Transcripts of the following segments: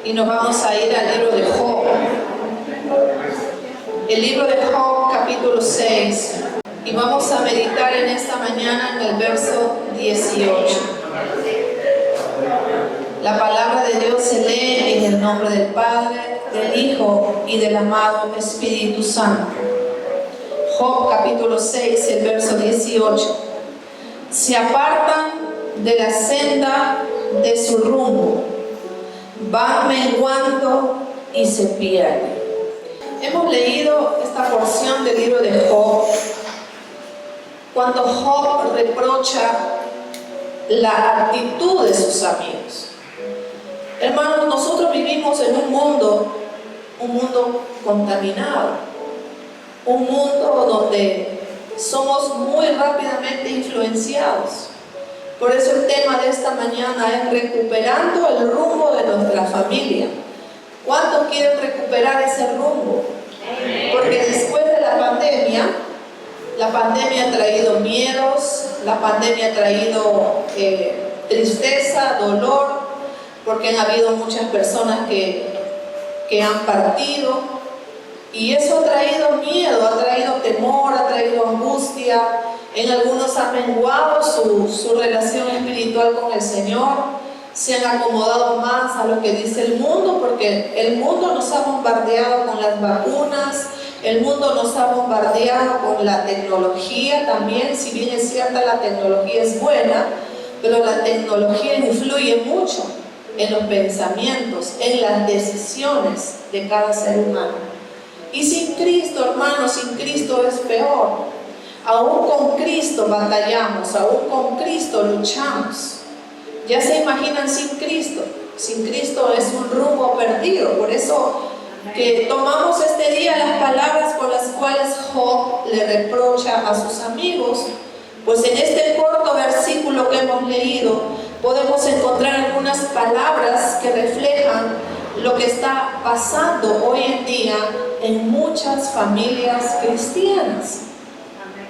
Y nos vamos a ir al libro de Job. El libro de Job, capítulo 6. Y vamos a meditar en esta mañana en el verso 18. La palabra de Dios se lee en el nombre del Padre, del Hijo y del amado Espíritu Santo. Job, capítulo 6, el verso 18. Se apartan de la senda de su rumbo, van menguando y se pierden. Hemos leído esta porción del libro de Job cuando Job reprocha la actitud de sus amigos. Hermanos, nosotros vivimos en un mundo contaminado, un mundo donde somos muy rápidamente influenciados. Por eso el tema de esta mañana es recuperando el rumbo de nuestra familia. ¿Cuántos quieren recuperar ese rumbo? Porque después de la pandemia ha traído miedos, la pandemia ha traído tristeza, dolor, porque han habido muchas personas que han partido, y eso ha traído miedo, ha traído temor, ha traído angustia. En algunos ha menguado su relación espiritual con el Señor, se han acomodado más a lo que dice el mundo, porque el mundo nos ha bombardeado con las vacunas, el mundo nos ha bombardeado con la tecnología también. Si bien es cierta, la tecnología es buena, pero la tecnología influye mucho en los pensamientos, en las decisiones de cada ser humano. Y sin Cristo, hermanos, sin Cristo es peor. Aún con Cristo batallamos, aún con Cristo luchamos. Ya se imaginan sin Cristo. Sin Cristo es un rumbo perdido. Por eso que tomamos este día las palabras con las cuales Job le reprocha a sus amigos. Pues en este corto versículo que hemos leído podemos encontrar algunas palabras que reflejan lo que está pasando hoy en día en muchas familias cristianas.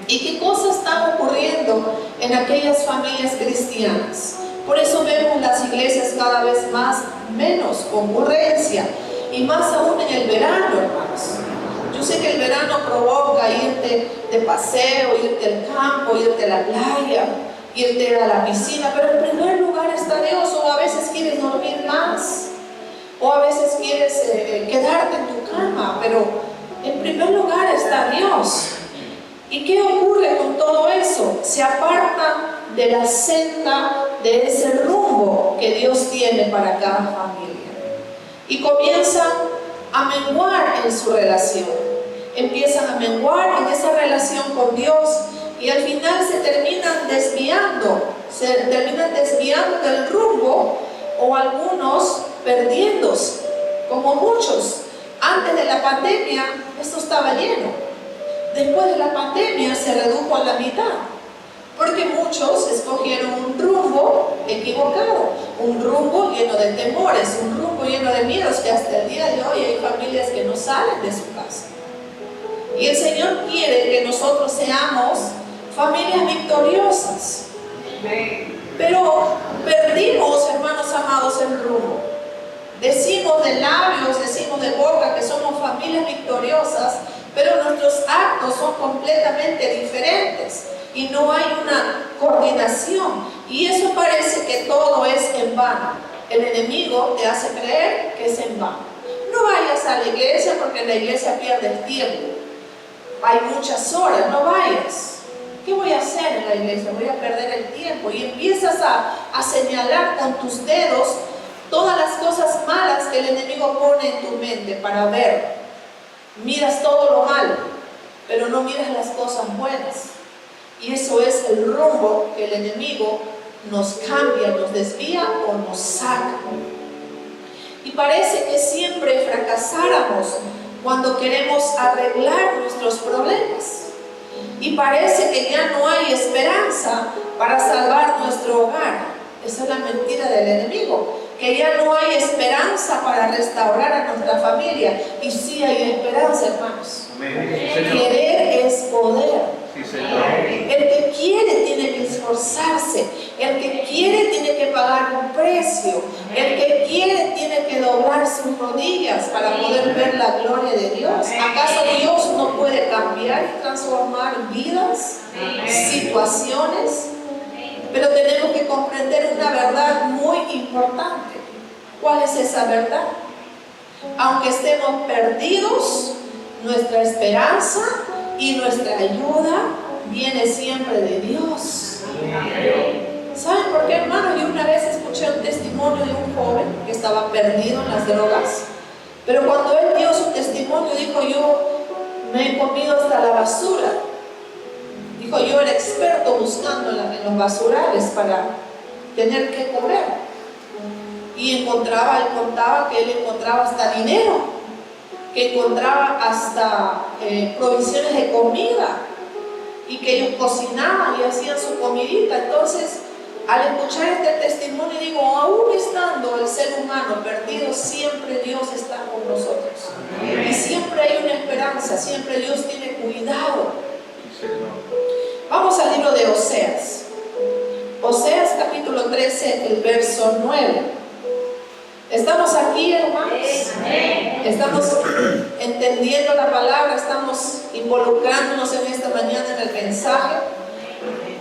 ¿Y qué cosas están ocurriendo en aquellas familias cristianas? Por eso vemos las iglesias cada vez menos concurrencia, y más aún en el verano, hermanos. Yo sé que el verano provoca irte de paseo, irte al campo, irte a la playa, irte a la piscina, pero en primer lugar está Dios. O a veces quieres dormir más, o a veces quieres quedarte en tu cama, pero en primer lugar está Dios. ¿Y qué ocurre con todo eso? Se apartan de la senda, de ese rumbo que Dios tiene para cada familia, y comienzan a menguar en su relación. Empiezan a menguar en esa relación con Dios, y al final se terminan desviando del rumbo, o algunos perdiéndose, como muchos. Antes de la pandemia esto estaba lleno. Después de la pandemia se redujo a la mitad, porque muchos escogieron un rumbo equivocado, un rumbo lleno de temores, un rumbo lleno de miedos, que hasta el día de hoy hay familias que no salen de su casa. Y el Señor quiere que nosotros seamos familias victoriosas. Pero perdimos, hermanos amados, el rumbo. Decimos de labios, decimos de boca que somos familias victoriosas, pero nuestros actos son completamente diferentes y no hay una coordinación, y eso parece que todo es en vano. El enemigo te hace creer que es en vano. No vayas a la iglesia porque en la iglesia pierdes tiempo, hay muchas horas, no vayas. ¿Qué voy a hacer en la iglesia? Voy a perder el tiempo, y empiezas a señalar con tus dedos todas las cosas malas que el enemigo pone en tu mente para ver. Miras todo lo malo, pero no miras las cosas buenas. Y eso es el rumbo que el enemigo nos cambia, nos desvía o nos saca. Y parece que siempre fracasáramos cuando queremos arreglar nuestros problemas. Y parece que ya no hay esperanza para salvar nuestro hogar. Esa es la mentira del enemigo, que ya no hay esperanza para restaurar a nuestra familia. Y sí hay esperanza, hermanos. Querer es poder. El que quiere tiene que esforzarse. El que quiere tiene que pagar un precio. El que quiere tiene que doblar sus rodillas para poder ver la gloria de Dios. ¿Acaso Dios no puede cambiar y transformar vidas, situaciones? Pero tenemos que comprender una verdad muy importante. ¿Cuál es esa verdad? Aunque estemos perdidos, nuestra esperanza y nuestra ayuda viene siempre de Dios. ¿Saben por qué, hermanos? Yo una vez escuché un testimonio de un joven que estaba perdido en las drogas, pero cuando él dio su testimonio dijo: yo me he comido hasta la basura. Dijo: yo era experto buscando en los basurales para tener que comer. Y él contaba que él encontraba hasta dinero, que encontraba hasta provisiones de comida, y que ellos cocinaban y hacían su comidita. Entonces, al escuchar este testimonio, digo, aún estando el ser humano perdido, siempre Dios está con nosotros. Y siempre hay una esperanza, siempre Dios tiene cuidado. Vamos al libro de Oseas. Oseas capítulo 13, el verso 9. ¿Estamos aquí, hermanos? ¿Estamos entendiendo la palabra? ¿Estamos involucrándonos en esta mañana en el mensaje?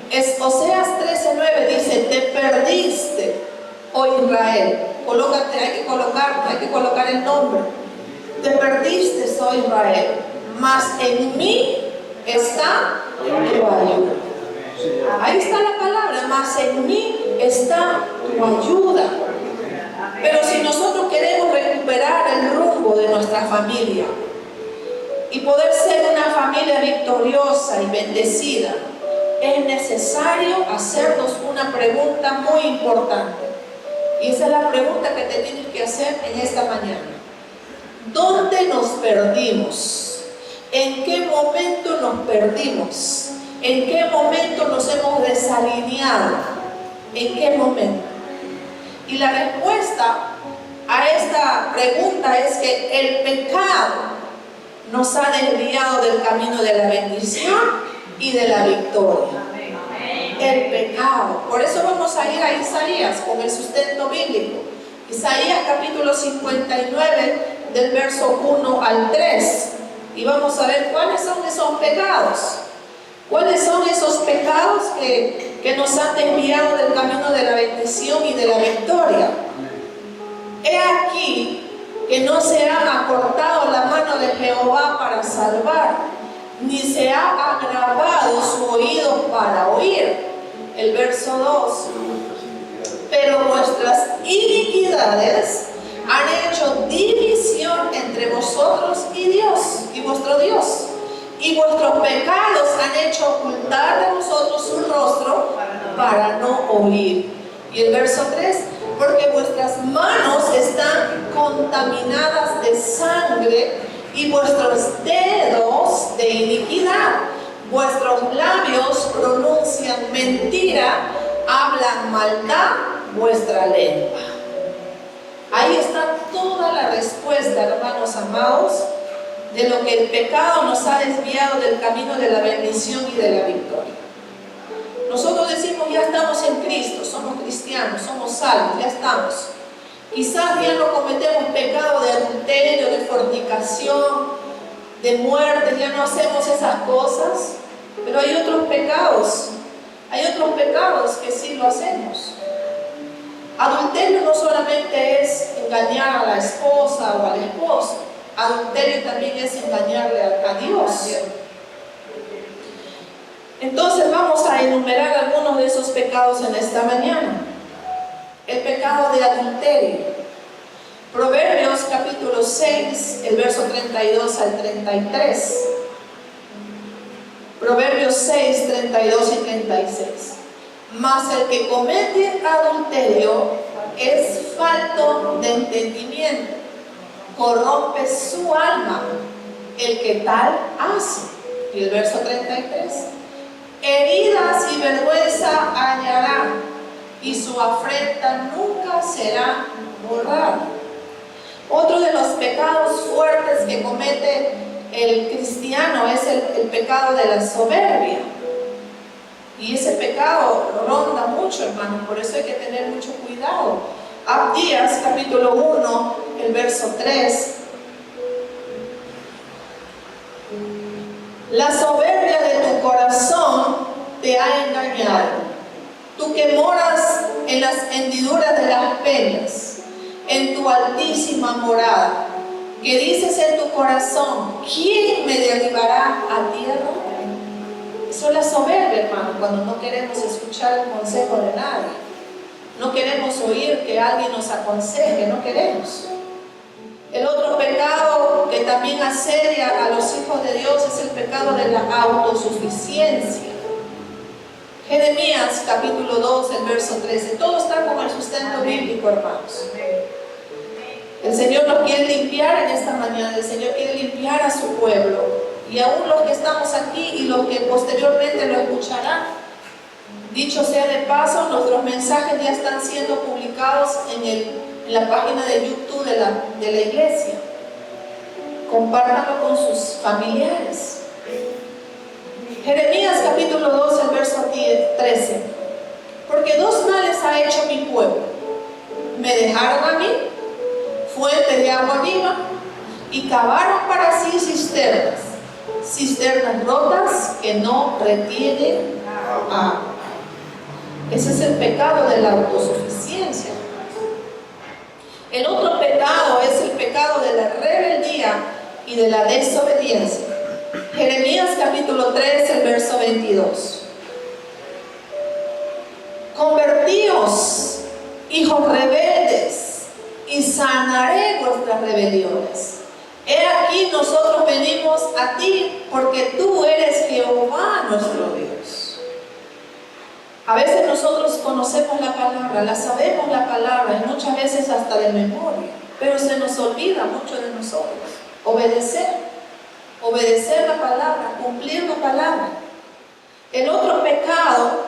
Es Oseas 13:9, dice: te perdiste, oh Israel. Colócate, hay que colocar el nombre. Te perdiste, oh Israel, mas en mí está tu ayuda. Ahí está la palabra, mas en mí está tu ayuda. Pero si nosotros queremos recuperar el rumbo de nuestra familia y poder ser una familia victoriosa y bendecida, es necesario hacernos una pregunta muy importante. Y esa es la pregunta que te tienes que hacer en esta mañana. ¿Dónde nos perdimos? ¿En qué momento nos perdimos? ¿En qué momento nos hemos desalineado? ¿En qué momento? Y la respuesta a esta pregunta es que el pecado nos ha desviado del camino de la bendición y de la victoria. El pecado. Por eso vamos a ir a Isaías con el sustento bíblico. Isaías capítulo 59 del verso 1 al 3. Y vamos a ver cuáles son esos pecados. ¿Cuáles son esos pecados que nos han desviado del camino de la bendición y de la victoria? He aquí que no se ha acortado la mano de Jehová para salvar, ni se ha agravado su oído para oír. El verso 2. Pero vuestras iniquidades han hecho división entre vosotros y Dios, y vuestro Dios. Y vuestros pecados han hecho ocultar de vosotros su rostro para no oír. Y el verso 3, porque vuestras manos están contaminadas de sangre y vuestros dedos de iniquidad. Vuestros labios pronuncian mentira, hablan maldad vuestra lengua. Ahí está toda la respuesta, hermanos amados, de lo que el pecado nos ha desviado del camino de la bendición y de la victoria. Nosotros decimos: ya estamos en Cristo, somos cristianos, somos salvos, ya estamos. Quizás ya no cometemos pecado de adulterio, de fornicación, de muerte, ya no hacemos esas cosas, pero hay otros pecados que sí lo hacemos. Adulterio no solamente es engañar a la esposa o al esposo. Adulterio también es engañarle a Dios. Entonces vamos a enumerar algunos de esos pecados en esta mañana. El pecado de adulterio. Proverbios capítulo 6, el verso 32 al 33. Proverbios 6, 32 y 36. Mas el que comete adulterio es falto de entendimiento, corrompe su alma el que tal hace. Y el verso 33, heridas y vergüenza hallará, y su afrenta nunca será borrada. Otro de los pecados fuertes que comete el cristiano es el pecado de la soberbia. Y ese pecado ronda mucho, hermano, por eso hay que tener mucho cuidado. Abdías, capítulo 1, el verso 3. La soberbia de tu corazón te ha engañado. Tú que moras en las hendiduras de las peñas, en tu altísima morada, que dices en tu corazón, ¿quién me derribará a tierra? Eso es la soberbia, hermano, cuando no queremos escuchar el consejo de nadie. No queremos oír que alguien nos aconseje, no queremos. El otro pecado que también asedia a los hijos de Dios es el pecado de la autosuficiencia. Jeremías capítulo 2, el verso 13. Todo está con el sustento bíblico, hermanos. El Señor nos quiere limpiar en esta mañana. El Señor quiere limpiar a su pueblo. Y aún los que estamos aquí y los que posteriormente lo escucharán. Dicho sea de paso, nuestros mensajes ya están siendo publicados en la página de YouTube de la iglesia. Compártanlo con sus familiares. Jeremías capítulo 2, el verso 13. Porque dos males ha hecho mi pueblo. Me dejaron a mí, fuente de agua viva, y cavaron para sí cisternas rotas que no retienen agua. Ese es el pecado de la autosuficiencia. El otro pecado es el pecado de la rebeldía y de la desobediencia. Jeremías capítulo 3, el verso 22. Convertíos, hijos rebeldes, y sanaré vuestras rebeliones. He aquí nosotros venimos a ti, porque tú eres Jehová nuestro Dios. A veces nosotros conocemos la palabra, la sabemos la palabra, y muchas veces hasta de memoria, pero se nos olvida mucho de nosotros. Obedecer la palabra, cumplir la palabra. El otro pecado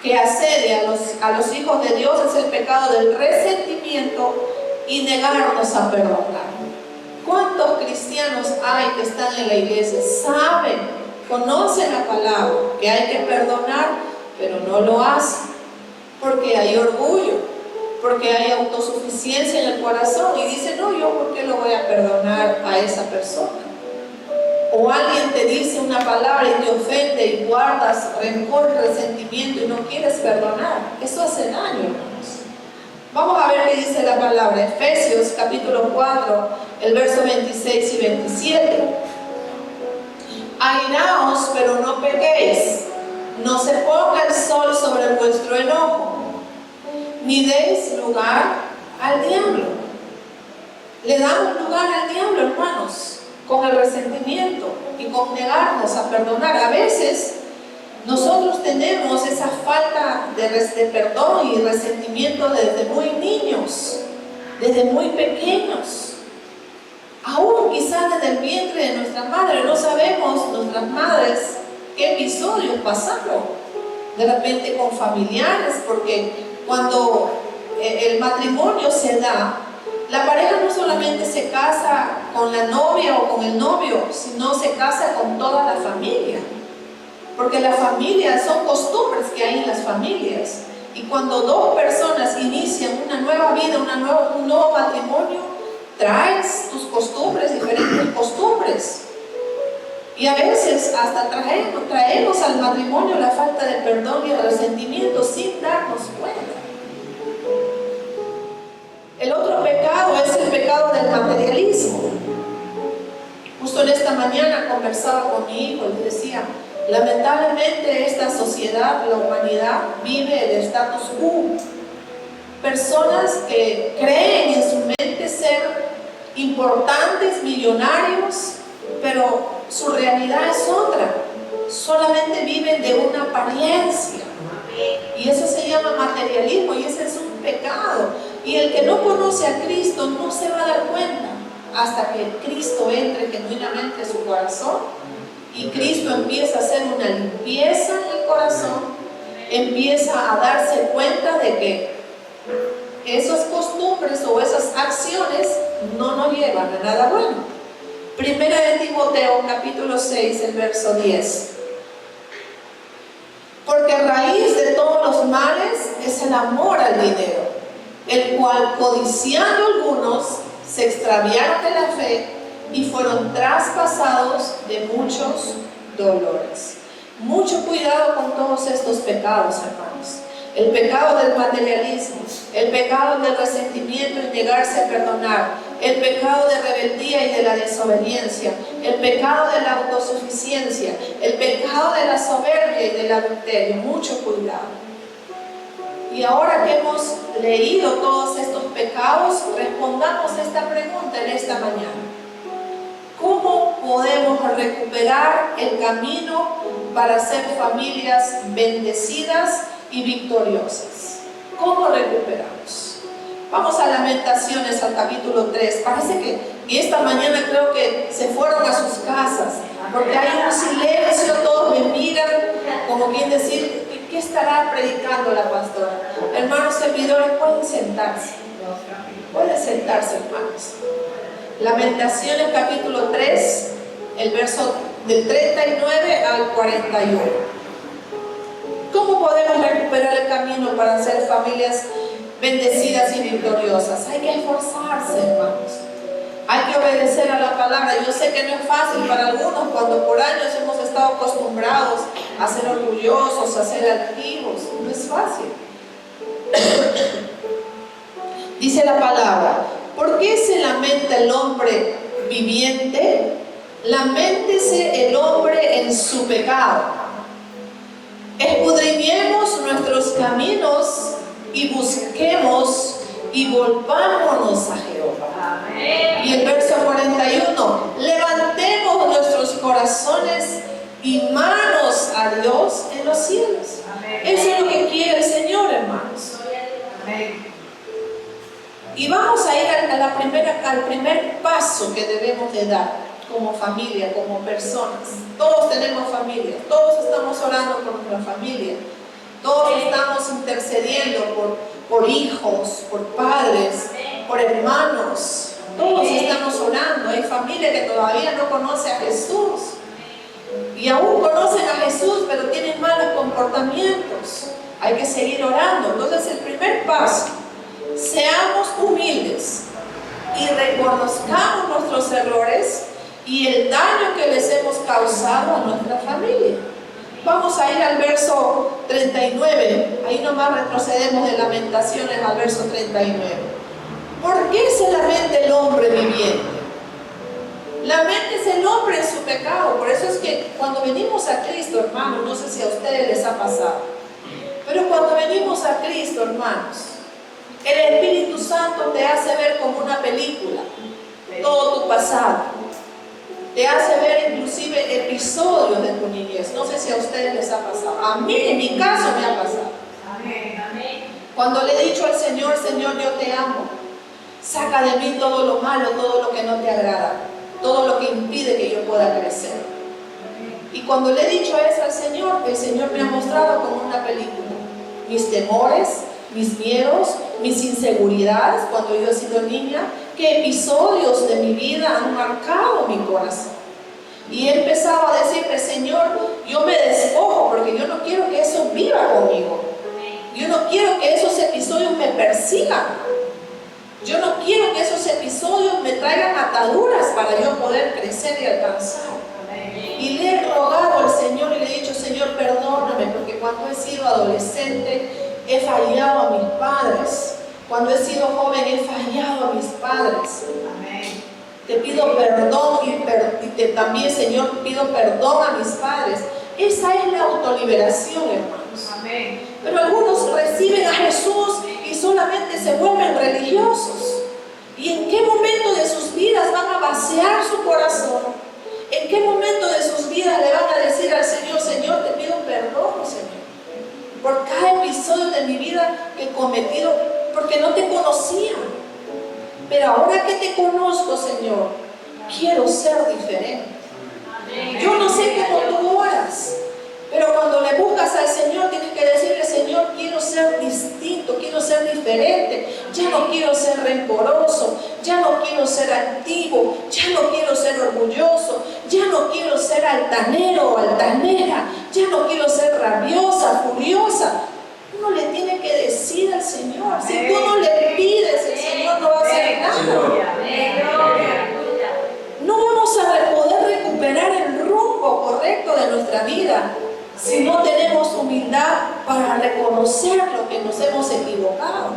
que asedia a los hijos de Dios es el pecado del resentimiento y negarnos a perdonar. ¿Cuántos cristianos hay que están en la iglesia? Saben, conocen la palabra, que hay que perdonar, pero no lo hacen, porque hay orgullo, porque hay autosuficiencia en el corazón, y dicen, no, yo ¿por qué lo voy a perdonar a esa persona? O alguien te dice una palabra y te ofende y guardas rencor, resentimiento y no quieres perdonar. Eso hace daño, hermanos. Vamos a ver qué dice la palabra. Efesios capítulo 4, el verso 26 y 27. Airaos, pero no pequéis. No se ponga el sol sobre vuestro enojo, ni deis lugar al diablo. Le damos lugar al diablo, hermanos, con el resentimiento y con negarnos a perdonar. A veces nosotros tenemos esa falta de perdón y resentimiento desde muy niños, desde muy pequeños. Aún quizás desde el vientre de nuestra madre, no sabemos nuestras madres qué episodios pasaron. De repente con familiares, porque cuando el matrimonio se da, la pareja no solamente se casa con la novia o con el novio, sino se casa con toda la familia. Porque la familia son costumbres que hay en las familias. Y cuando dos personas inician una nueva vida, un nuevo matrimonio, traes tus costumbres, diferentes costumbres. Y a veces hasta traemos al matrimonio la falta de perdón y el resentimiento sin darnos cuenta. El otro pecado es el pecado del materialismo. Justo en esta mañana conversaba con mi hijo y le decía, lamentablemente esta sociedad, la humanidad, vive el status quo. Personas que creen en su mente ser importantes, millonarios, pero su realidad es otra. Solamente viven de una apariencia. Y eso se llama materialismo y ese es un pecado. Y el que no conoce a Cristo no se va a dar cuenta hasta que Cristo entre genuinamente en su corazón y Cristo empieza a hacer una limpieza en el corazón, empieza a darse cuenta de que esas costumbres o esas acciones no nos llevan a nada bueno. Primera de Timoteo, capítulo 6, el verso 10. Porque raíz de todos los males es el amor al dinero, el cual codiciando algunos se extraviaron de la fe y fueron traspasados de muchos dolores. Mucho cuidado con todos estos pecados, hermanos. El pecado del materialismo, el pecado del resentimiento y negarse a perdonar, el pecado de rebeldía y de la desobediencia, el pecado de la autosuficiencia, el pecado de la soberbia y del adulterio. Mucho cuidado. Y ahora que hemos leído todos estos pecados, respondamos esta pregunta en esta mañana. ¿Cómo podemos recuperar el camino para ser familias bendecidas y victoriosas? ¿Cómo recuperamos? Vamos a Lamentaciones, al capítulo 3. Parece que esta mañana creo que se fueron a sus casas, porque hay un silencio, todos me miran, como quien decir, ¿qué estará predicando la pastora? Hermanos servidores, pueden sentarse. Pueden sentarse, hermanos. Lamentaciones, capítulo 3, el verso del 39 al 41. ¿Cómo podemos recuperar el camino para ser familias bendecidas y victoriosas? Hay que esforzarse, hermanos. Hay que obedecer a la palabra. Yo sé que no es fácil para algunos cuando por años hemos estado acostumbrados a ser orgullosos, a ser altivos. No es fácil. Dice la palabra: ¿por qué se lamenta el hombre viviente? Laméntese el hombre en su pecado. Escudriñemos nuestros caminos y busquemos y volvámonos a Jehová. Amén. Y el verso 41, levantemos nuestros corazones y manos a Dios en los cielos. Amén. Eso es lo que quiere el Señor, hermanos. Amén. Y vamos a ir al primer paso que debemos de dar como familia, como personas. Todos tenemos familia, todos estamos orando por nuestra familia, todos estamos intercediendo por hijos, por padres, por hermanos. Todos estamos orando. Hay familia que todavía no conoce a Jesús y aún conocen a Jesús, pero tienen malos comportamientos. Hay que seguir orando. Entonces el primer paso: seamos humildes y reconozcamos nuestros errores y el daño que les hemos causado a nuestra familia. Vamos a ir al verso 39. Ahí nomás retrocedemos de Lamentaciones al verso 39. ¿Por qué se lamenta el hombre viviente? Laméntese el hombre en su pecado. Por eso es que cuando venimos a Cristo, hermanos, no sé si a ustedes les ha pasado, pero cuando venimos a Cristo, hermanos, el Espíritu Santo te hace ver como una película todo tu pasado. Te hace ver inclusive episodios de tu niñez. No sé si a ustedes les ha pasado. A mí, en mi caso, me ha pasado. Amén. Cuando le he dicho al Señor: Señor, yo te amo. Saca de mí todo lo malo, todo lo que no te agrada, todo lo que impide que yo pueda crecer. Y cuando le he dicho eso al Señor, el Señor me ha mostrado como una película mis temores, mis miedos, mis inseguridades cuando yo he sido niña, qué episodios de mi vida han marcado mi corazón. Y he empezado a decirle: Señor, yo me despojo porque yo no quiero que eso viva conmigo. Yo no quiero que esos episodios me persigan. Yo no quiero que esos episodios me traigan ataduras para yo poder crecer y alcanzar. Y le he rogado al Señor y le he dicho: Señor, perdóname, porque cuando he sido adolescente he fallado a mis padres. Cuando he sido joven he fallado a mis padres. Amén. Te pido perdón y también, Señor, pido perdón a mis padres. Esa es la autoliberación, hermanos. Amén. Pero algunos reciben a Jesús y solamente se vuelven religiosos. ¿Y en qué momento de sus vidas van a vaciar su corazón? ¿En qué momento de sus vidas le van a decir al Señor: Señor, te pido perdón, Señor, por cada cometido porque no te conocía. Pero ahora que te conozco, Señor, quiero ser diferente. Yo no sé cómo tú oras, pero cuando le buscas al Señor tienes que decirle: Señor, quiero ser distinto, quiero ser diferente. Ya no quiero ser rencoroso, ya no quiero ser altivo, ya no quiero ser orgulloso, ya no quiero ser altanero o altanera, ya no quiero ser rabiosa, furiosa. Uno le tiene que decir al Señor. Si tú no le pides, el Señor no va a hacer nada. No vamos a poder recuperar el rumbo correcto de nuestra vida si no tenemos humildad para reconocer lo que nos hemos equivocado.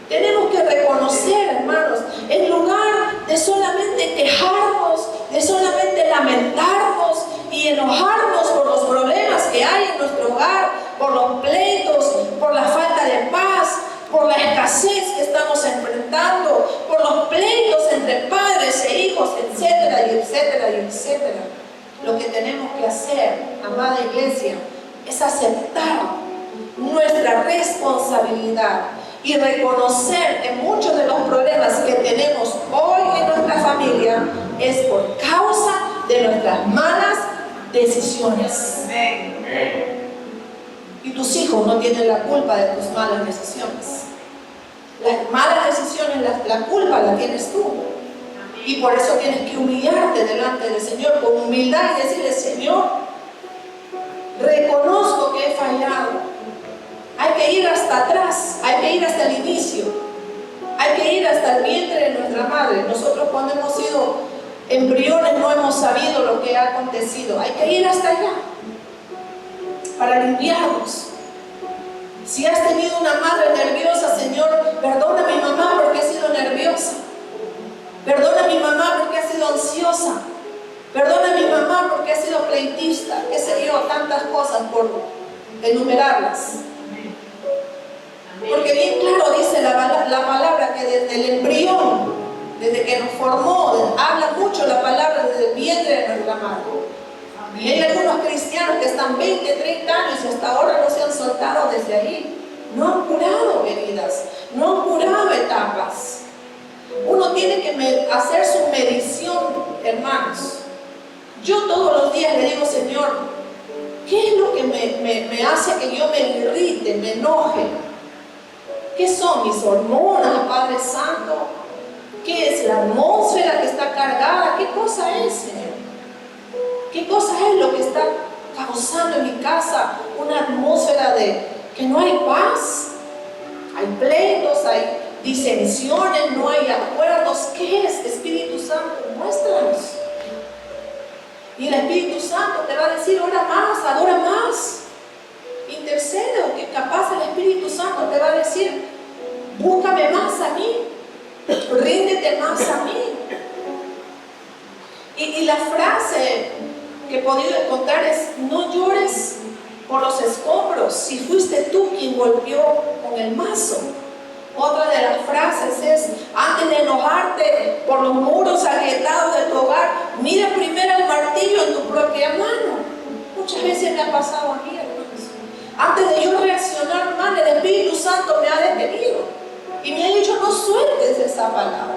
Tenemos que reconocer, hermanos, en lugar de solamente quejarnos, de solamente lamentarnos y enojarnos por los problemas que hay en nuestro hogar, por los pleitos, por la falta de paz, por la escasez que estamos enfrentando, por los pleitos entre padres e hijos, etcétera, y etcétera, y etcétera. Lo que tenemos que hacer, amada iglesia, es aceptar nuestra responsabilidad y reconocer que muchos de los problemas que tenemos hoy en nuestra familia es por causa de nuestras malas decisiones. Y tus hijos no tienen la culpa de tus malas decisiones. Las malas decisiones, la culpa la tienes tú. Y por eso tienes que humillarte delante del Señor con humildad y decirle: Señor, reconozco que he fallado. Hay que ir hasta atrás, hay que ir hasta el inicio, hay que ir hasta el vientre de nuestra madre. Nosotros, cuando hemos sido embriones, no hemos sabido lo que ha acontecido. Hay que ir hasta allá para limpiarnos. Si has tenido una madre nerviosa, Señor, perdona a mi mamá porque he sido nerviosa. Perdona a mi mamá porque ha sido ansiosa. Perdona a mi mamá porque ha sido pleitista. Qué sé yo, tantas cosas por enumerarlas. Porque bien claro dice la palabra que desde el embrión, desde que nos formó, habla mucho la palabra desde el vientre de nuestra madre. Y hay algunos cristianos que están 20, 30 años y hasta ahora no se han soltado desde ahí. No han curado heridas, no han curado etapas. Uno tiene que hacer su medición, hermanos. Yo todos los días le digo: Señor, ¿qué es lo que me hace que yo me irrite, me enoje? ¿Qué son mis hormonas, Padre Santo? ¿Qué es la atmósfera que está cargada? ¿Qué cosa es, Señor? ¿Qué cosa es lo que está causando en mi casa una atmósfera de que no hay paz? Hay pleitos, hay disensiones, no hay acuerdos. ¿Qué es, Espíritu Santo? Muéstranos. Y el Espíritu Santo te va a decir: ora más, adora más, intercede. O que capaz el Espíritu Santo te va a decir: búscame más a mí, ríndete más a mí. Y la frase que he podido encontrar es: no llores por los escombros si fuiste tú quien golpeó con el mazo. Otra de las frases es: antes de enojarte por los muros agrietados de tu hogar, mira primero el martillo en tu propia mano. Muchas veces me ha pasado a mí, hermanos. Antes de yo reaccionar mal, el Espíritu Santo me ha detenido y me ha dicho: no sueltes esa palabra,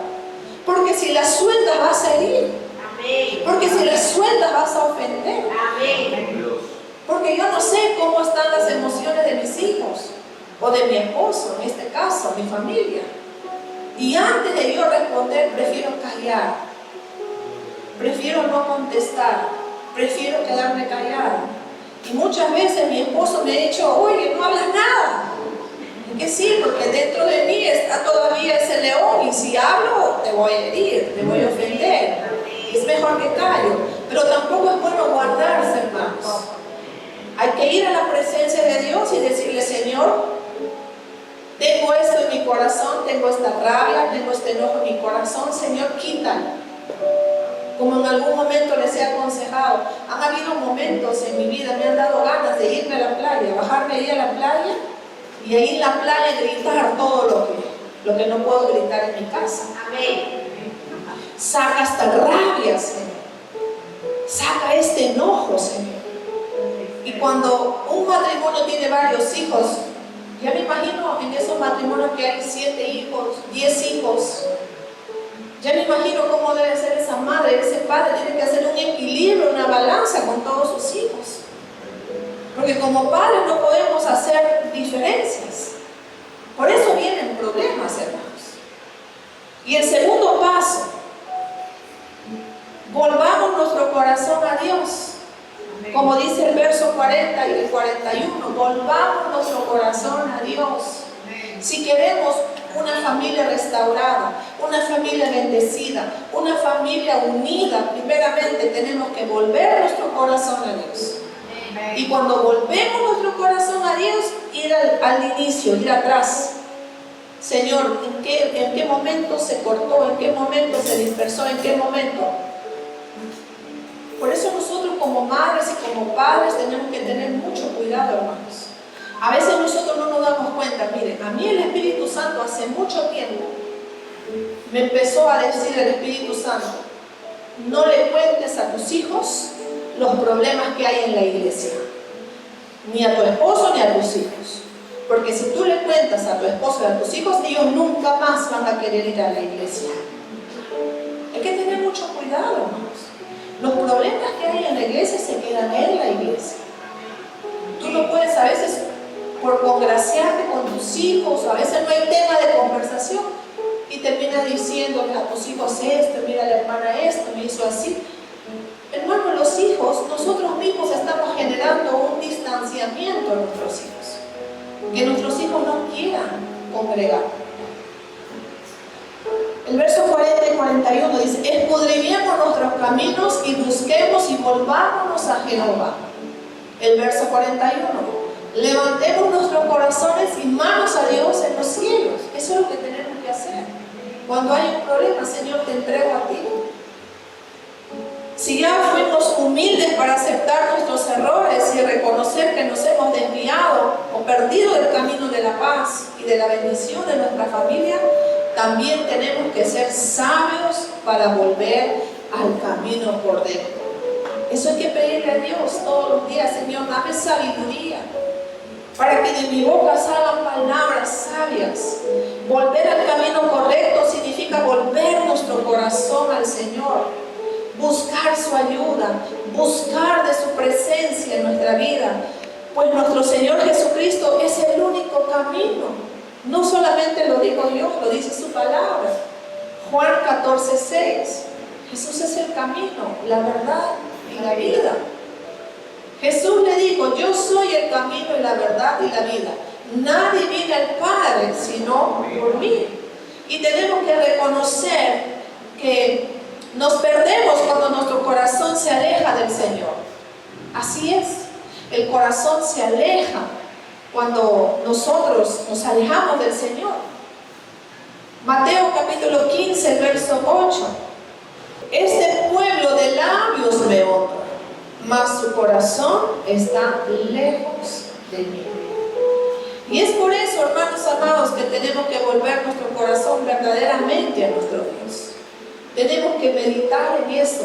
porque si la sueltas vas a herir. Porque si la sueltas vas a ofender. Porque yo no sé cómo están las emociones de mis hijos o de mi esposo, en este caso, mi familia. Y antes de yo responder, prefiero callar, prefiero no contestar, prefiero quedarme callada. Y muchas veces mi esposo me ha dicho: oye, no hablas nada. ¿Y qué sí? Porque dentro de mí está todavía ese león, y si hablo te voy a herir, te voy a ofender. Es mejor que callo. Pero tampoco es bueno guardarse, hermanos. Hay que ir a la presencia de Dios y decirle: Señor, tengo esto en mi corazón, tengo esta rabia, tengo este enojo en mi corazón. Señor, quítalo. Como en algún momento les he aconsejado, han habido momentos en mi vida, me han dado ganas de irme a la playa, bajarme ahí a la playa y ahí en la playa gritar todo lo que no puedo gritar en mi casa. Amén. Saca esta rabia, Señor. Saca este enojo, Señor. Y cuando un matrimonio tiene varios hijos, ya me imagino matrimonios que hay 7 hijos, 10 hijos. Ya me imagino cómo debe ser esa madre, ese padre. Tiene que hacer un equilibrio, una balanza con todos sus hijos. Porque como padres no podemos hacer diferencias. Por eso vienen problemas, hermanos. Y el segundo paso, volvamos nuestro corazón a Dios. Como dice el verso 40 y el 41, volvamos nuestro corazón a Dios. Si queremos una familia restaurada, una familia bendecida, una familia unida, primeramente tenemos que volver nuestro corazón a Dios. Y cuando volvemos nuestro corazón a Dios, ir al inicio, ir atrás. Señor, ¿en qué momento se cortó? ¿En qué momento se dispersó? ¿En qué momento? Por eso nosotros como madres y como padres tenemos que tener mucho cuidado, hermanos. A veces nosotros no nos damos cuenta. Miren, a mí el Espíritu Santo hace mucho tiempo me empezó a decir el Espíritu Santo: no le cuentes a tus hijos los problemas que hay en la iglesia, ni a tu esposo ni a tus hijos. Porque si tú le cuentas a tu esposo y a tus hijos, ellos nunca más van a querer ir a la iglesia. Hay que tener mucho cuidado, hermanos. Los problemas que hay en la iglesia se quedan en la iglesia. Tú no puedes a veces, por congraciarte con tus hijos, a veces no hay tema de conversación y terminas diciéndole a tus hijos esto: mira, la hermana esto me hizo así. Hermano, los hijos, nosotros mismos estamos generando un distanciamiento en nuestros hijos, que nuestros hijos no quieran congregar. El verso 40 y 41 dice: escudriñemos nuestros caminos y busquemos y volvámonos a Jehová. El verso 41: levantemos nuestros corazones y manos a Dios en los cielos. Eso es lo que tenemos que hacer. Cuando hay un problema, Señor, te entrego a ti. Si ya fuimos humildes para aceptar nuestros errores y reconocer que nos hemos desviado o perdido el camino de la paz y de la bendición de nuestra familia, también tenemos que ser sabios para volver al camino correcto. Eso hay que pedirle a Dios todos los días: Señor, dame sabiduría para que de mi boca salgan palabras sabias. Volver al camino correcto significa volver nuestro corazón al Señor, buscar su ayuda, buscar de su presencia en nuestra vida, pues nuestro Señor Jesucristo es el único camino. No solamente lo digo yo, lo dice su palabra. Juan 14:6. Jesús es el camino, la verdad y la vida. Jesús le dijo: yo soy el camino y la verdad y la vida. Nadie viene al Padre sino por mí. Y tenemos que reconocer que nos perdemos cuando nuestro corazón se aleja del Señor. Así es, el corazón se aleja cuando nosotros nos alejamos del Señor. Mateo capítulo 15, verso 8. Este pueblo de labios me honra, mas su corazón está lejos de mí. Y es por eso, hermanos amados, que tenemos que volver nuestro corazón verdaderamente a nuestro Dios. Tenemos que meditar en eso.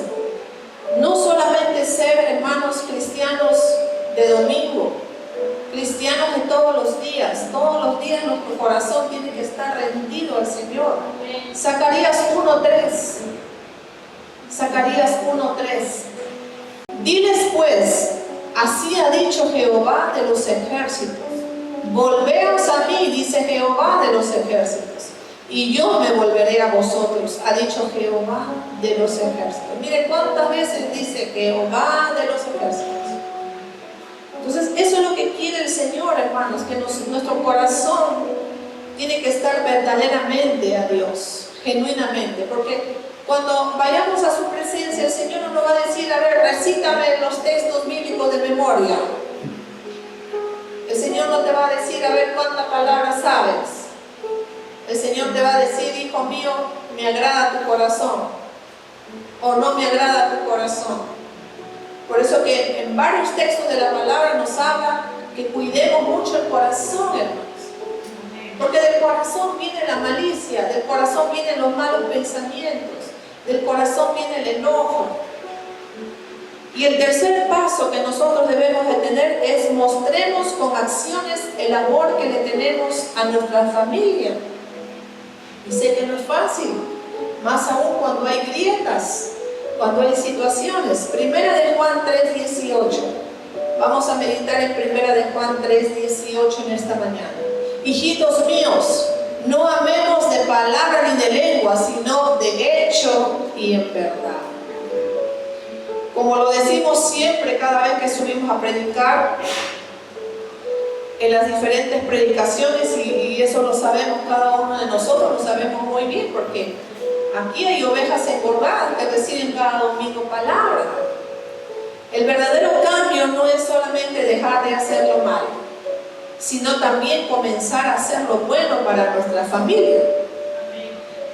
No solamente ser, hermanos, cristianos de domingo, cristianos de todos los días nuestro corazón tiene que estar rendido al Señor. Zacarías 1:3. Zacarías 1:3. Diles pues: así ha dicho Jehová de los ejércitos, volveos a mí, dice Jehová de los ejércitos, y yo me volveré a vosotros, ha dicho Jehová de los ejércitos. Mire cuántas veces dice Jehová de los ejércitos. Entonces eso es lo que quiere el Señor, hermanos, que nuestro corazón tiene que estar verdaderamente a Dios, genuinamente, porque cuando vayamos a su presencia, el Señor no nos va a decir: a ver, recítame los textos bíblicos de memoria. El Señor no te va a decir: a ver cuántas palabras sabes. El Señor te va a decir: hijo mío, me agrada tu corazón, o no me agrada tu corazón. Por eso que en varios textos de la palabra nos habla que cuidemos mucho el corazón, hermanos. Porque del corazón viene la malicia, del corazón vienen los malos pensamientos, del corazón viene el enojo. Y el tercer paso que nosotros debemos de tener es mostremos con acciones el amor que le tenemos a nuestra familia. Y sé que no es fácil, más aún cuando hay grietas, cuando hay situaciones. Primera de Juan 3:18. Vamos a meditar en Primera de Juan 3:18 en esta mañana. Hijitos míos, no amemos de palabra ni de lengua, sino de hecho y en verdad. Como lo decimos siempre cada vez que subimos a predicar, en las diferentes predicaciones, y eso lo sabemos cada uno de nosotros, lo sabemos muy bien, porque aquí hay ovejas engordadas que reciben cada domingo palabra. El verdadero cambio no es solamente dejar de hacer lo malo, sino también comenzar a hacer lo bueno para nuestra familia.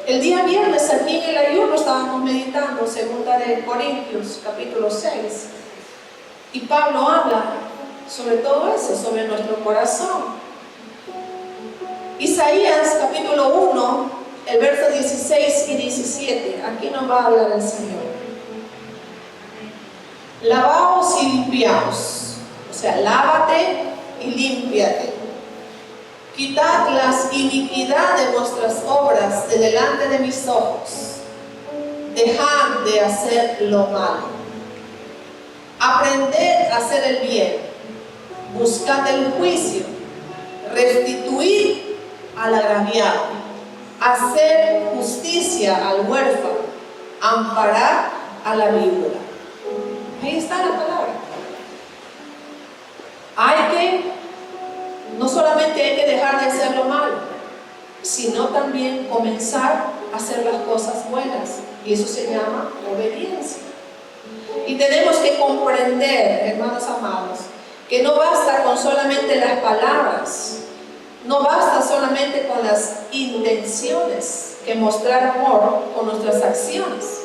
El día viernes aquí en el ayuno estábamos meditando 2 de Corintios capítulo 6, y Pablo habla sobre todo eso, sobre nuestro corazón. Isaías capítulo 1, el verso 16 y 17, aquí nos va a hablar el Señor. Lavaos y limpiaos, o sea, lávate y límpiate. Quitad las iniquidades de vuestras obras de delante de mis ojos. Dejad de hacer lo malo. Aprended a hacer el bien. Buscad el juicio. Restituid al agraviado. Hacer justicia al huérfano. Amparar a la viuda. Ahí está la palabra. No solamente hay que dejar de hacer lo malo, sino también comenzar a hacer las cosas buenas. Y eso se llama obediencia. Y tenemos que comprender, hermanos amados, que no basta con solamente las palabras, no basta solamente con las intenciones, que mostrar amor con nuestras acciones.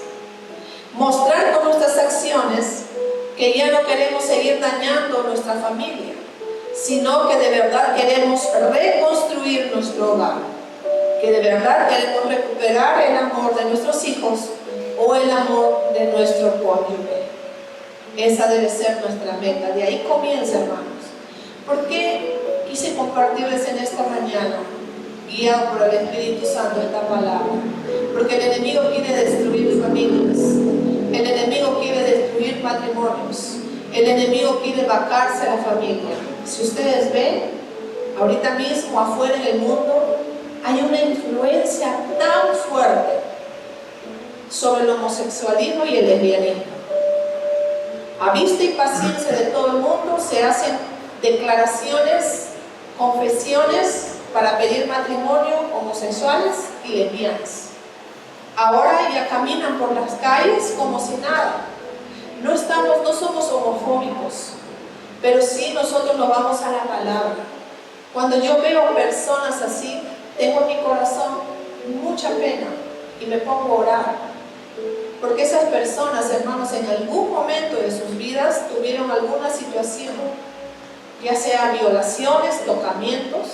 Mostrar con nuestras acciones que ya no queremos seguir dañando nuestra familia, sino que de verdad queremos reconstruir nuestro hogar, que de verdad queremos recuperar el amor de nuestros hijos o el amor de nuestro cónyuge. Esa debe ser nuestra meta. De ahí comienza, hermanos. ¿Por qué quise compartirles en esta mañana, guiado por el Espíritu Santo, esta palabra? Porque el enemigo quiere destruir familias, el enemigo quiere destruir matrimonios, el enemigo quiere vacarse a la familia. Si ustedes ven, ahorita mismo afuera en el mundo hay una influencia tan fuerte sobre el homosexualismo y el lesbianismo. A vista y paciencia de todo el mundo se hacen declaraciones, confesiones para pedir matrimonio homosexuales y lesbianas. Ahora ya caminan por las calles como si nada. No somos homofóbicos, pero sí nosotros nos vamos a la palabra. Cuando yo veo personas así, tengo en mi corazón mucha pena y me pongo a orar, porque esas personas, hermanos, en algún momento de sus vidas tuvieron alguna situación, ya sea violaciones, tocamientos.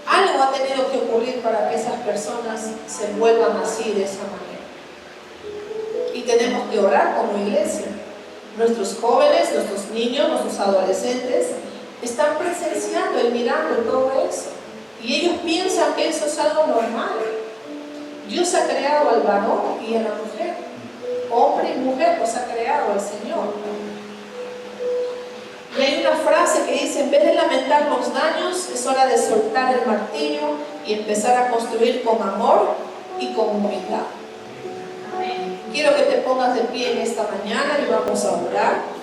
Algo ha tenido que ocurrir para que esas personas se vuelvan así, de esa manera. Y tenemos que orar como iglesia. Nuestros jóvenes, nuestros niños, nuestros adolescentes están presenciando y mirando todo eso. Y ellos piensan que eso es algo normal. Dios ha creado al varón y a la mujer. Hombre y mujer los ha creado el Señor. Y hay una frase que dice: en vez de lamentar los daños, es hora de soltar el martillo y empezar a construir con amor y con humildad. Quiero que te pongas de pie en esta mañana y vamos a orar.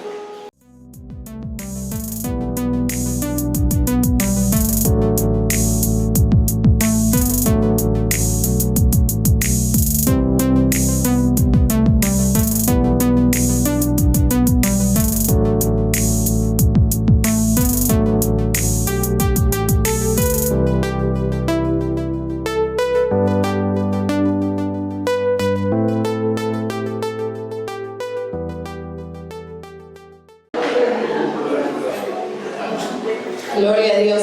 Gloria a Dios,